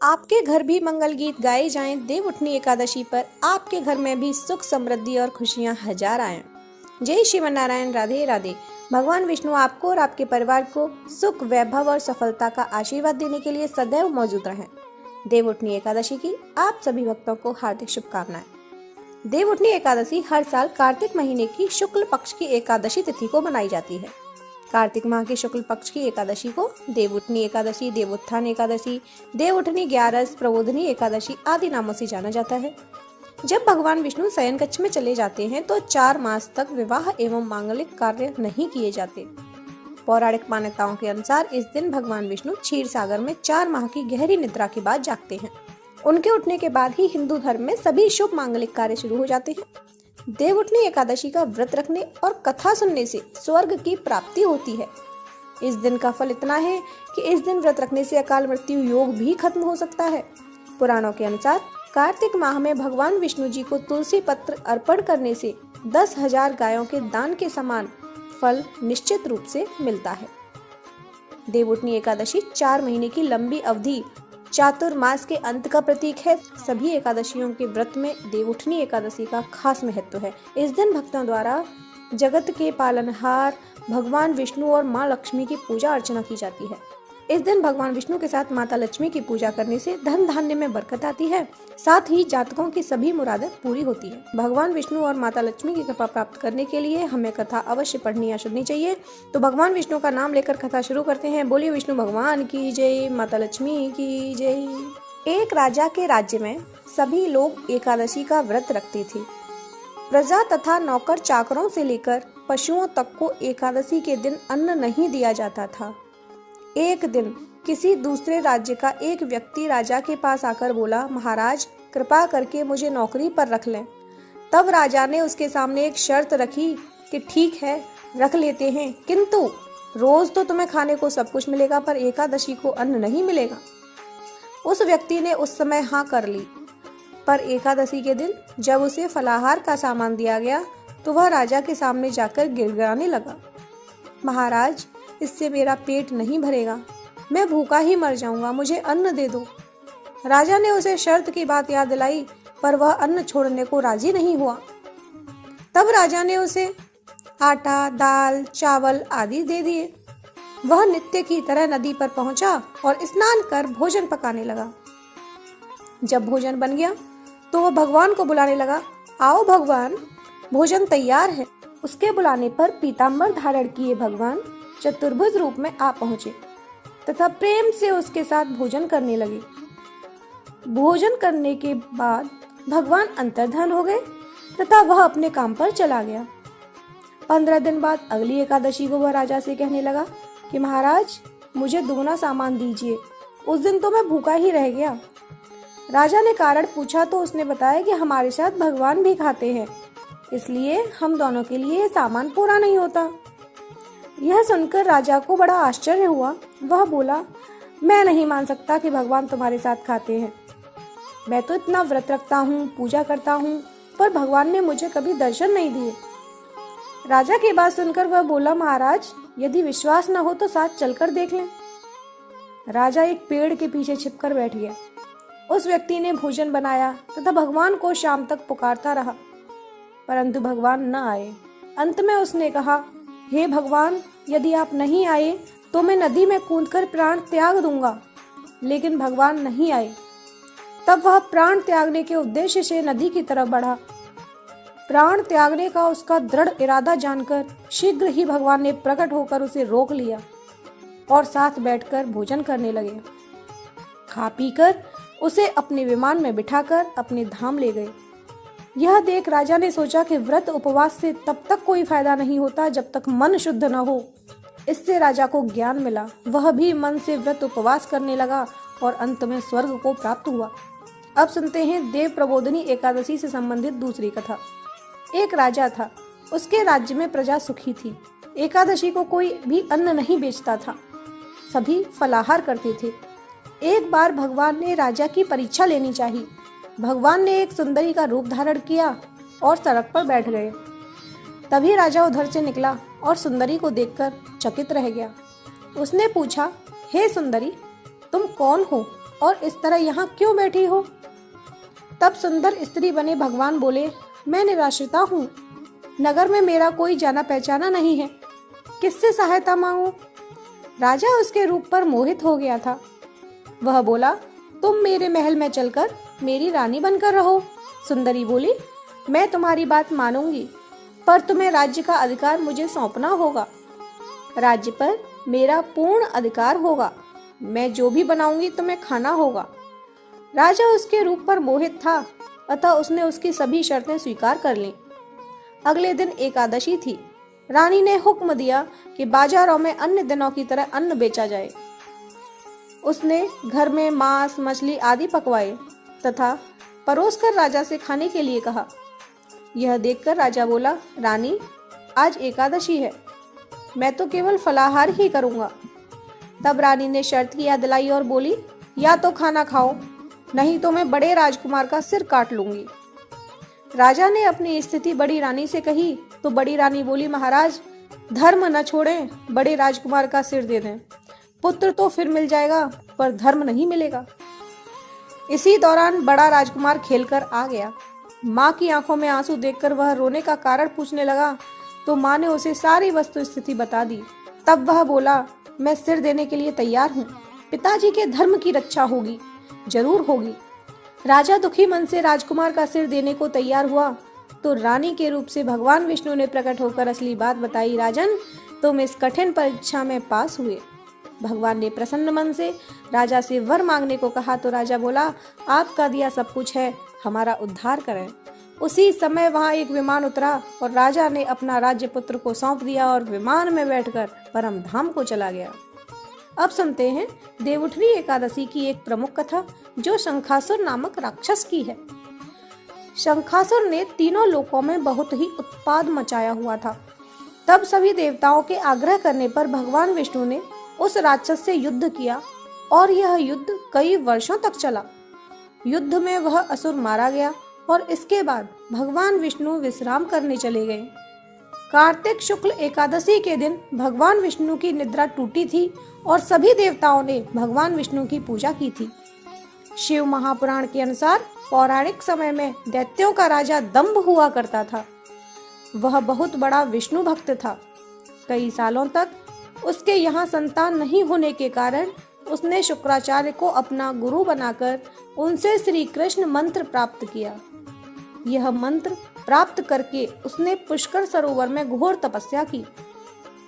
आपके घर भी मंगल गीत गाए जाएं देवउठनी एकादशी पर, आपके घर में भी सुख समृद्धि और खुशियां हजार आएं। जय श्रीमन नारायण, राधे राधे। भगवान विष्णु आपको और आपके परिवार को सुख, वैभव और सफलता का आशीर्वाद देने के लिए सदैव मौजूद रहें। देवउठनी एकादशी की आप सभी भक्तों को हार्दिक शुभकामनाएं। देवउठनी एकादशी हर साल कार्तिक महीने की शुक्ल पक्ष की एकादशी तिथि को मनाई जाती है। कार्तिक माह के शुक्ल पक्ष की एकादशी को देवउठनी एकादशी, देवोत्थान एकादशी, देवउठनी ग्यारस, प्रबोधनी एकादशी आदि नामों से जाना जाता है। जब भगवान विष्णु शयन कक्ष में चले जाते हैं तो 4 मास तक विवाह एवं मांगलिक कार्य नहीं किए जाते। पौराणिक मान्यताओं के अनुसार इस दिन भगवान विष्णु क्षीर सागर में 4 माह की गहरी निद्रा के बाद जागते हैं। उनके उठने के बाद ही हिंदू धर्म में सभी शुभ मांगलिक कार्य शुरू हो जाते हैं। देवउठनी एकादशी का व्रत रखने और कथा सुनने से स्वर्ग की प्राप्ति होती है। इस दिन का फल इतना है कि इस दिन व्रत रखने से अकाल मृत्यु योग भी खत्म हो सकता है। पुराणों के अनुसार कार्तिक माह में भगवान विष्णु जी को तुलसी पत्र अर्पण करने से 10,000 गायों के दान के समान फल निश्चित रूप से मिलता है। देवउठनी एकादशी 4 महीने की लंबी अवधि चातुर्मास के अंत का प्रतीक है। सभी एकादशियों के व्रत में देवउठनी एकादशी का खास महत्व है। इस दिन भक्तों द्वारा जगत के पालनहार भगवान विष्णु और माँ लक्ष्मी की पूजा अर्चना की जाती है। इस दिन भगवान विष्णु के साथ माता लक्ष्मी की पूजा करने से धन धान्य में बरकत आती है, साथ ही जातकों की सभी मुरादें पूरी होती है। भगवान विष्णु और माता लक्ष्मी की कृपा प्राप्त करने के लिए हमें कथा अवश्य पढ़नी या सुननी चाहिए। तो भगवान विष्णु का नाम लेकर कथा शुरू करते हैं। बोलिए विष्णु भगवान की जय, माता लक्ष्मी की जय। एक राजा के राज्य में सभी लोग एकादशी का व्रत रखते थे। प्रजा तथा नौकर चाकरों से लेकर पशुओं तक को एकादशी के दिन अन्न नहीं दिया जाता था। एक दिन किसी दूसरे राज्य का एक व्यक्ति राजा के पास आकर बोला, महाराज कृपा करके मुझे नौकरी पर रख लें। तब राजा ने उसके सामने एक शर्त रखी कि ठीक है रख लेते हैं, किंतु रोज तो तुम्हें खाने को सब कुछ मिलेगा पर एकादशी को अन्न नहीं मिलेगा। उस व्यक्ति ने उस समय हाँ कर ली, पर एकादशी के दिन जब उसे फलाहार का सामान दिया गया तो वह राजा के सामने जाकर गिड़गिड़ाने लगा, महाराज इससे मेरा पेट नहीं भरेगा, मैं भूखा ही मर जाऊंगा, मुझे अन्न दे दो। राजा ने उसे शर्त की बात याद दिलाई पर वह अन्न छोड़ने को राजी नहीं हुआ। तब राजा ने उसे आटा, दाल, चावल आदि दे दिए। वह नित्य की तरह नदी पर पहुंचा और स्नान कर भोजन पकाने लगा। जब भोजन बन गया तो वह भगवान को बुलाने लगा, आओ भगवान भोजन तैयार है। उसके बुलाने पर पीताम्बर धारण किए भगवान चतुर्भुज रूप में आ पहुंचे तथा प्रेम से उसके साथ भोजन करने लगे। भोजन करने के बाद भगवान अंतर्धान हो गए तथा वह अपने काम पर चला गया। 15 दिन बाद अगली एकादशी को वह राजा से कहने लगा कि महाराज मुझे दुगना सामान दीजिए, उस दिन तो मैं भूखा ही रह गया। राजा ने कारण पूछा तो उसने बताया कि हमारे साथ भगवान भी खाते हैं, इसलिए हम दोनों के लिए सामान पूरा नहीं होता। यह सुनकर राजा को बड़ा आश्चर्य हुआ। वह बोला, मैं नहीं मान सकता कि भगवान तुम्हारे साथ खाते हैं। मैं तो इतना व्रत रखता हूँ, पूजा करता हूँ, पर भगवान ने मुझे कभी दर्शन नहीं दिए। राजा की बात सुनकर वह बोला, महाराज यदि विश्वास न हो तो साथ चलकर देख लें। राजा एक पेड़ के पीछे छिपकर बैठ गया। उस व्यक्ति ने भोजन बनाया तथा भगवान को शाम तक पुकारता रहा, परंतु भगवान न आए। अंत में उसने कहा, हे भगवान यदि आप नहीं आए तो मैं नदी में कूदकर प्राण त्याग दूंगा। लेकिन भगवान नहीं आए। तब वह प्राण त्यागने के उद्देश्य से नदी की तरफ बढ़ा। प्राण त्यागने का उसका दृढ़ इरादा जानकर शीघ्र ही भगवान ने प्रकट होकर उसे रोक लिया और साथ बैठकर भोजन करने लगे। खा पीकर उसे अपने विमान में बिठाकर अपने धाम ले गए। यह देख राजा ने सोचा कि व्रत उपवास से तब तक कोई फायदा नहीं होता जब तक मन शुद्ध न हो। इससे राजा को ज्ञान मिला। वह भी मन से व्रत उपवास करने लगा और अंत में स्वर्ग को प्राप्त हुआ। अब सुनते हैं देव प्रबोधनी एकादशी से संबंधित दूसरी कथा। एक राजा था, उसके राज्य में प्रजा सुखी थी। एकादशी को कोई भी अन्न नहीं बेचता था, सभी फलाहार करते थे। एक बार भगवान ने राजा की परीक्षा लेनी चाहिए। भगवान ने एक सुंदरी का रूप धारण किया और सड़क पर बैठ गए। तभी राजा उधर से निकला और सुंदरी को देखकर चकित रह गया। उसने पूछा, हे सुंदरी तुम कौन हो और इस तरह यहाँ क्यों बैठी हो? तब सुंदर स्त्री बने भगवान बोले, मैं निराश्रिता हूँ, नगर में मेरा कोई जाना पहचाना नहीं है, किससे सहायता मांगू? राजा उसके रूप पर मोहित हो गया था। वह बोला, तुम मेरे महल में चलकर मेरी रानी बनकर रहो। सुंदरी बोली, मैं तुम्हारी बात मानूंगी, पर तुम्हें राज्य का अधिकार मुझे सौंपना होगा। राज्य पर मेरा पूर्ण अधिकार होगा, मैं जो भी बनाऊंगी तुम्हें खाना होगा। राजा उसके रूप पर मोहित था, अतः उसने उसकी सभी शर्तें स्वीकार कर लीं। अगले दिन एकादशी थी। रानी ने हुक्म दिया कि बाजारों में अन्य दिनों की तरह अन्न बेचा जाए। उसने घर में मांस, मछली आदि पकवाए तथा परोसकर राजा से खाने के लिए कहा। यह देखकर राजा बोला, रानी, आज एकादशी है, मैं तो केवल फलाहार ही करूंगा। तब रानी ने शर्त की याद दिलाई और बोली, या तो खाना खाओ, नहीं तो मैं बड़े राजकुमार का सिर काट लूंगी। राजा ने अपनी स्थिति बड़ी रानी से कही तो बड़ी रानी बोली, महाराज, धर्म न छोड़ें, बड़े राजकुमार का सिर दे दें। पुत्र तो फिर मिल जाएगा, पर धर्म नहीं मिलेगा। इसी दौरान बड़ा राजकुमार खेलकर आ गया। माँ की आंखों में आंसू देखकर वह रोने का कारण पूछने लगा तो माँ ने उसे सारी वस्तु स्थिति बता दी। तब वह बोला, मैं सिर देने के लिए तैयार हूँ, पिताजी के धर्म की रक्षा होगी, जरूर होगी। राजा दुखी मन से राजकुमार का सिर देने को तैयार हुआ तो रानी के रूप से भगवान विष्णु ने प्रकट होकर असली बात बताई। राजन, तुम इस कठिन परीक्षा में पास हुए। भगवान ने प्रसन्न मन से राजा से वर मांगने को कहा तो राजा बोला, आपका दिया सब कुछ है, हमारा उद्धार करें। उसी समय वहां एक विमान उतरा और राजा ने अपना राज्य पुत्र को सौंप दिया और विमान में बैठकर परम धाम को चला गया। अब सुनते हैं देवउठनी एकादशी की एक प्रमुख कथा जो शंखासुर नामक राक्षस की है। शंखासुर ने तीनों लोकों में बहुत ही उत्पाद मचाया हुआ था। तब सभी देवताओं के आग्रह करने पर भगवान विष्णु ने उस राक्षस से युद्ध किया और यह युद्ध कई वर्षों तक चला। युद्ध में वह असुर मारा गया और इसके बाद भगवान विष्णु विश्राम करने चले गए। कार्तिक शुक्ल एकादशी के दिन भगवान विष्णु की निद्रा टूटी थी और सभी देवताओं ने भगवान विष्णु की पूजा की थी। शिव महापुराण के अनुसार पौराणिक समय में दैत्यों का राजा दंभ हुआ करता था। वह बहुत बड़ा विष्णु भक्त था। कई सालों तक उसके यहाँ संतान नहीं होने के कारण उसने शुक्राचार्य को अपना गुरु बनाकर उनसे श्री कृष्ण मंत्र प्राप्त किया। यह मंत्र प्राप्त करके उसने पुष्कर सरोवर में घोर तपस्या की।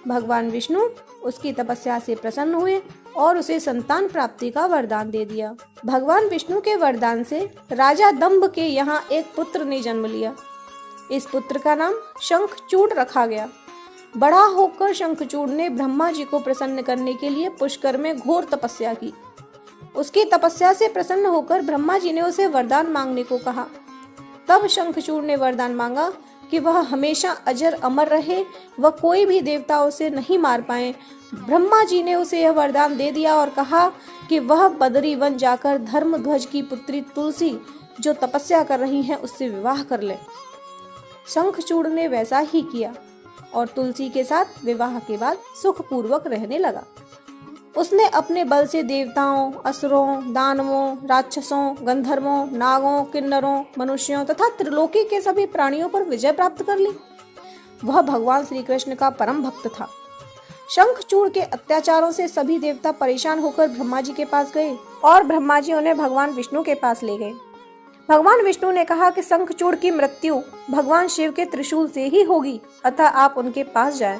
भगवान विष्णु उसकी तपस्या से प्रसन्न हुए और उसे संतान प्राप्ति का वरदान दे दिया। भगवान विष्णु के वरदान से राजा दंभ के यहाँ एक पुत्र ने जन्म लिया। इस पुत्र का नाम शंखचूड़ रखा गया। बड़ा होकर शंखचूड़ ने ब्रह्मा जी को प्रसन्न करने के लिए पुष्कर में घोर तपस्या की। उसकी तपस्या से प्रसन्न होकर ब्रह्मा जी ने उसे वरदान मांगने को कहा। तब शंखचूड़ ने वरदान मांगा कि वह हमेशा अजर अमर रहे, वह कोई भी देवता उसे नहीं मार पाए। ब्रह्मा जी ने उसे यह वरदान दे दिया और कहा कि वह बदरी वन जाकर धर्मध्वज की पुत्री तुलसी जो तपस्या कर रही है उससे विवाह कर ले। शंखचूड़ ने वैसा ही किया और तुलसी के साथ विवाह के बाद सुखपूर्वक रहने लगा। उसने अपने बल से देवताओं, असुरों, दानवों, राक्षसों, गंधर्वों, नागों, किन्नरों, मनुष्यों तथा त्रिलोकी के सभी प्राणियों पर विजय प्राप्त कर ली। वह भगवान श्री कृष्ण का परम भक्त था। शंखचूड़ के अत्याचारों से सभी देवता परेशान होकर ब्रह्मा जी के पास गए और ब्रह्मा जी उन्हें भगवान विष्णु के पास ले गए। भगवान विष्णु ने कहा कि शंखचूड़ की मृत्यु भगवान शिव के त्रिशूल से ही होगी, अतः आप उनके पास जाएं।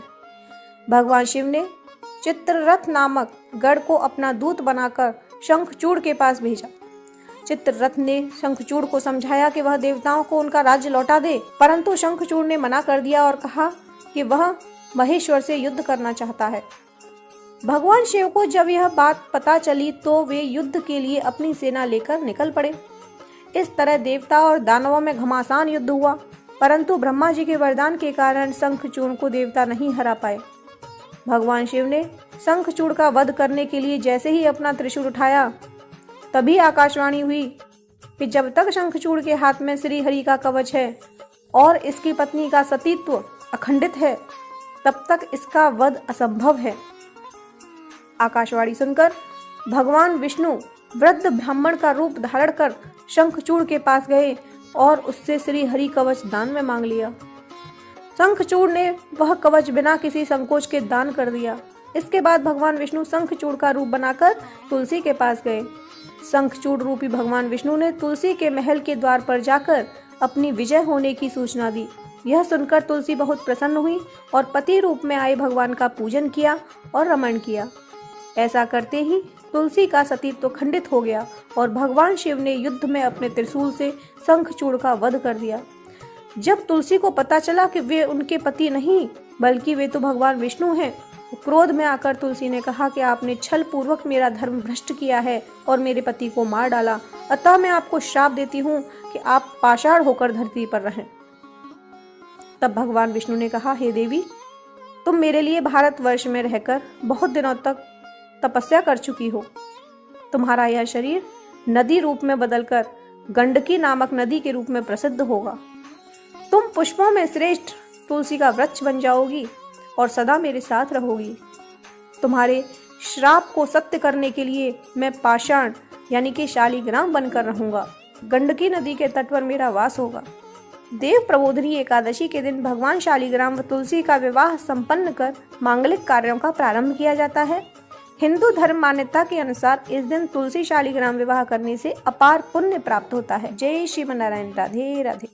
भगवान शिव ने चित्ररथ नामक गढ़ को अपना दूत बनाकर शंखचूड़ के पास भेजा। चित्ररथ ने शंखचूड़ को समझाया कि वह देवताओं को उनका राज्य लौटा दे, परंतु शंखचूड़ ने मना कर दिया और कहा कि वह महेश्वर से युद्ध करना चाहता है। भगवान शिव को जब यह बात पता चली तो वे युद्ध के लिए अपनी सेना लेकर निकल पड़े। इस तरह देवता और दानवों में घमासान युद्ध हुआ, परंतु ब्रह्मा जी के वरदान के कारण शंखचूड़ को देवता नहीं हरा पाए। भगवान शिव ने शंखचूड़ का वध करने के लिए जैसे ही अपना त्रिशूल उठाया, तभी आकाशवाणी हुई कि जब तक शंखचूड़ के हाथ में श्री हरि का कवच है और इसकी पत्नी का सतीत्व अखंडित है, तब तक इसका वध असंभव है। आकाशवाणी सुनकर भगवान विष्णु वृद्ध ब्राह्मण का रूप धारण कर शंखचूड़ के पास गए और उससे श्री हरि कवच दान में मांग लिया। शंखचूड़ ने वह कवच बिना किसी संकोच के दान कर दिया। इसके बाद भगवान विष्णु शंखचूड़ का रूप बनाकर तुलसी के पास गए। शंखचूड़ रूपी भगवान विष्णु ने तुलसी के महल के द्वार पर जाकर अपनी विजय होने की सूचना दी। यह सुनकर तुलसी बहुत प्रसन्न हुई और पति रूप में आए भगवान का पूजन किया और रमण किया। ऐसा करते ही तुलसी का सतीत्व खंडित हो गया और भगवान शिव ने युद्ध में अपने त्रिशूल से शंखचूड़ का वध कर दिया। जब तुलसी को पता चला कि वे उनके पति नहीं बल्कि वे तो भगवान विष्णु हैं, क्रोध में आकर तुलसी ने कहा कि आपने छल पूर्वक मेरा धर्म भ्रष्ट किया है और मेरे पति को मार डाला, अतः मैं आपको श्राप देती हूँ कि आप पाषाण होकर धरती पर रहें। तब भगवान विष्णु ने कहा, हे देवी, तुम मेरे लिए भारतवर्ष में रहकर बहुत दिनों तक तपस्या कर चुकी हो। तुम्हारा यह शरीर नदी रूप में बदलकर गंडकी नामक नदी के रूप में प्रसिद्ध होगा। तुम पुष्पों में श्रेष्ठ तुलसी का वृक्ष बन जाओगी और सदा मेरे साथ रहोगी। तुम्हारे श्राप को सत्य करने के लिए मैं पाषाण यानी कि शालिग्राम बनकर रहूंगा। गंडकी नदी के तट पर मेरा वास होगा। देव प्रबोधिनी एकादशी के दिन भगवान शालिग्राम व तुलसी का विवाह संपन्न कर मांगलिक कार्यों का प्रारंभ किया जाता है। हिंदू धर्म मान्यता के अनुसार इस दिन तुलसी शालिग्राम विवाह करने से अपार पुण्य प्राप्त होता है। जय श्रीमन नारायण। राधे राधे।